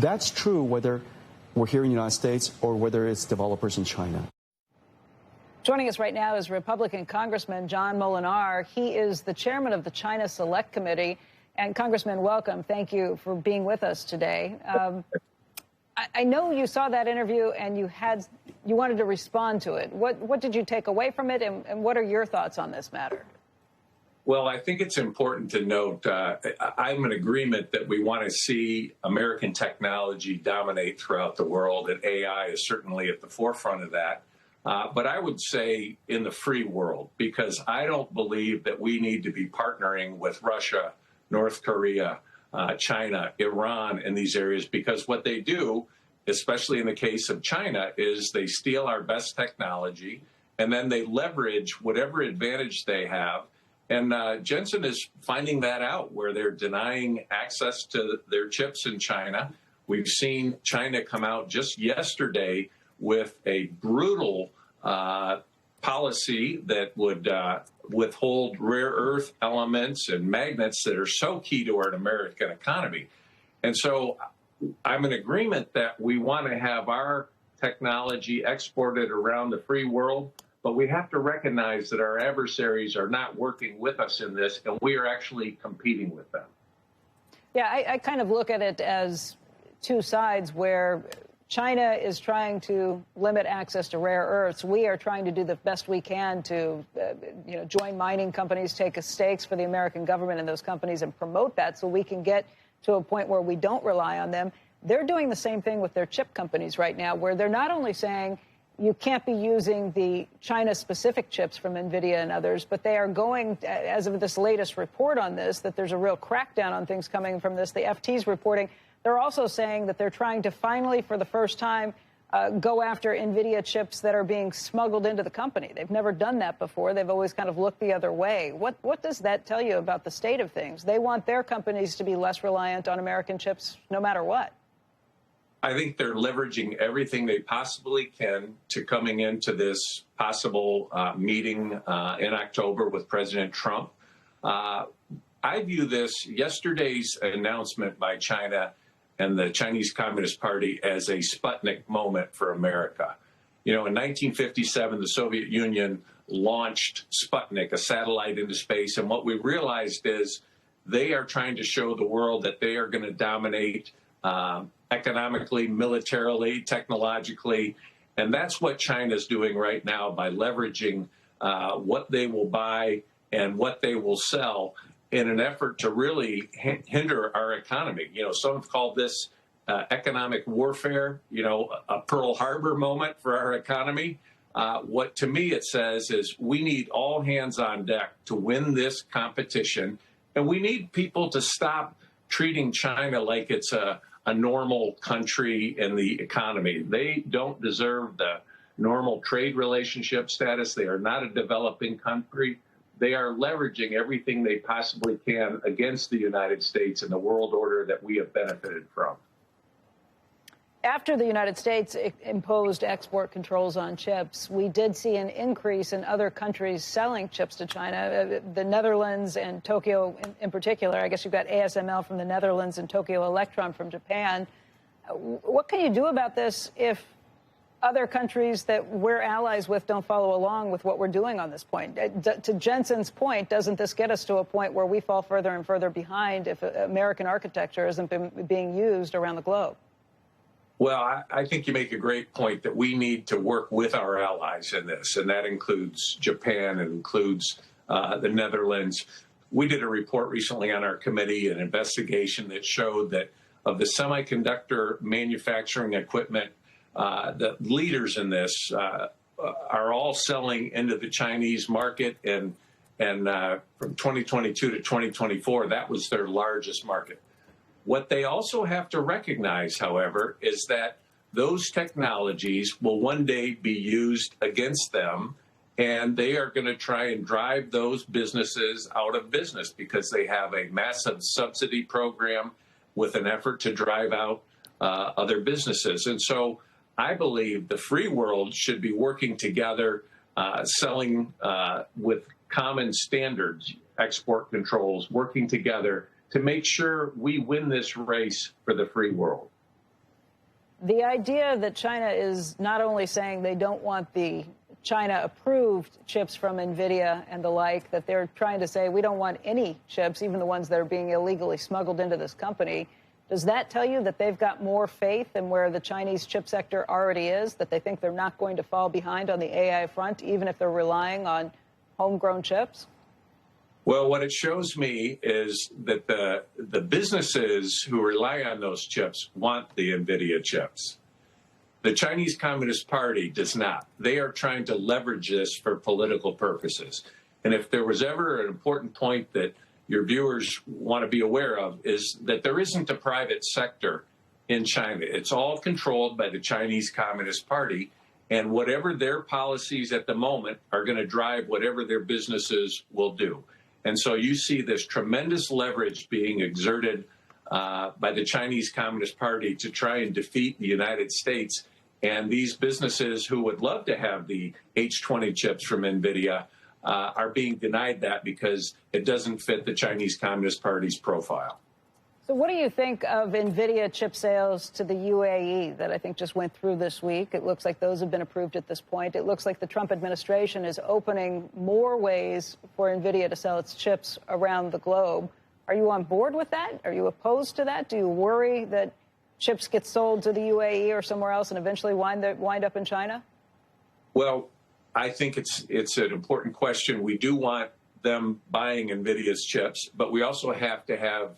That's true whether we're here in the United States or whether it's developers in China. Joining us right now is Republican Congressman John Moolenaar. He is the chairman of the China Select Committee. And Congressman, welcome. Thank you for being with us today. I know you saw that interview and you wanted to respond to it. What did you take away from it, and what are your thoughts on this matter? Well, I think it's important to note, I'm in agreement that we want to see American technology dominate throughout the world, and AI is certainly at the forefront of that. But I would say in the free world, because I don't believe that we need to be partnering with Russia, North Korea, China, Iran in these areas, because what they do, especially in the case of China, is they steal our best technology and then they leverage whatever advantage they have. And Jensen is finding that out, where they're denying access to their chips in China. We've seen China come out just yesterday with a brutal policy that would withhold rare earth elements and magnets that are so key to our American economy. And so I'm in agreement that we want to have our technology exported around the free world, but we have to recognize that our adversaries are not working with us in this, and we are actually competing with them. Yeah, I kind of look at it as two sides, where China is trying to limit access to rare earths. We are trying to do the best we can to, join mining companies, take stakes for the American government in those companies and promote that so we can get to a point where we don't rely on them. They're doing the same thing with their chip companies right now, where they're not only saying you can't be using the China-specific chips from NVIDIA and others, but they are going, as of this latest report on this, that there's a real crackdown on things coming from this. The FT's reporting. They're also saying that they're trying to finally, for the first time, go after NVIDIA chips that are being smuggled into the company. They've never done that before. They've always kind of looked the other way. What does that tell you about the state of things? They want their companies to be less reliant on American chips no matter what. I think they're leveraging everything they possibly can to coming into this possible meeting in October with President Trump. I view this yesterday's announcement by China and the Chinese Communist Party as a Sputnik moment for America. In 1957, the Soviet Union launched Sputnik, a satellite into space, and what we realized is they are trying to show the world that they are going to dominate economically, militarily, technologically, and that's what China's doing right now by leveraging what they will buy and what they will sell in an effort to really hinder our economy. Some have called this economic warfare, a Pearl Harbor moment for our economy. What to me it says is we need all hands on deck to win this competition, and we need people to stop treating China like it's a normal country in the economy. They don't deserve the normal trade relationship status. They are not a developing country. They are leveraging everything they possibly can against the United States and the world order that we have benefited from. After the United States imposed export controls on chips, we did see an increase in other countries selling chips to China, the Netherlands and Tokyo in particular. I guess you've got ASML from the Netherlands and Tokyo Electron from Japan. What can you do about this if other countries that we're allies with don't follow along with what we're doing on this point? To Jensen's point, doesn't this get us to a point where we fall further and further behind if American architecture isn't being used around the globe? Well, I think you make a great point that we need to work with our allies in this, and that includes Japan, it includes the Netherlands. We did a report recently on our committee, an investigation that showed that of the semiconductor manufacturing equipment, the leaders in this are all selling into the Chinese market, and from 2022 to 2024, that was their largest market. What they also have to recognize, however, is that those technologies will one day be used against them, and they are going to try and drive those businesses out of business because they have a massive subsidy program with an effort to drive out other businesses. And so I believe the free world should be working together, selling with common standards, export controls, working together to make sure we win this race for the free world. The idea that China is not only saying they don't want the China-approved chips from NVIDIA and the like, that they're trying to say we don't want any chips, even the ones that are being illegally smuggled into this company. Does that tell you that they've got more faith in where the Chinese chip sector already is, that they think they're not going to fall behind on the AI front, even if they're relying on homegrown chips? Well, what it shows me is that the businesses who rely on those chips want the NVIDIA chips. The Chinese Communist Party does not. They are trying to leverage this for political purposes. And if there was ever an important point that your viewers want to be aware of, is that there isn't a private sector in China. It's all controlled by the Chinese Communist Party. And whatever their policies at the moment are going to drive whatever their businesses will do. And so you see this tremendous leverage being exerted by the Chinese Communist Party to try and defeat the United States. And these businesses who would love to have the H20 chips from NVIDIA are being denied that because it doesn't fit the Chinese Communist Party's profile. So what do you think of NVIDIA chip sales to the UAE that I think just went through this week? It looks like those have been approved at this point. It looks like the Trump administration is opening more ways for NVIDIA to sell its chips around the globe. Are you on board with that? Are you opposed to that? Do you worry that chips get sold to the UAE or somewhere else and eventually wind up in China? Well, I think it's an important question. We do want them buying NVIDIA's chips, but we also have to have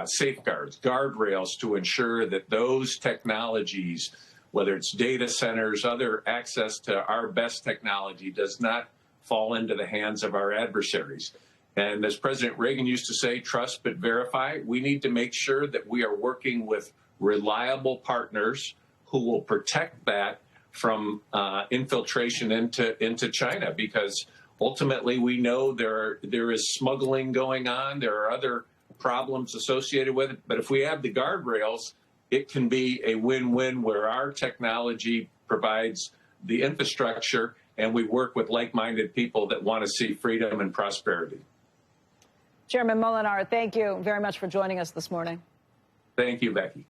safeguards, guardrails to ensure that those technologies, whether it's data centers, other access to our best technology, does not fall into the hands of our adversaries. And as President Reagan used to say, trust but verify. We need to make sure that we are working with reliable partners who will protect that from infiltration into China, because ultimately we know there is smuggling going on. There are other problems associated with it. But if we have the guardrails, it can be a win-win where our technology provides the infrastructure and we work with like-minded people that want to see freedom and prosperity. Chairman Moolenaar, thank you very much for joining us this morning. Thank you, Becky.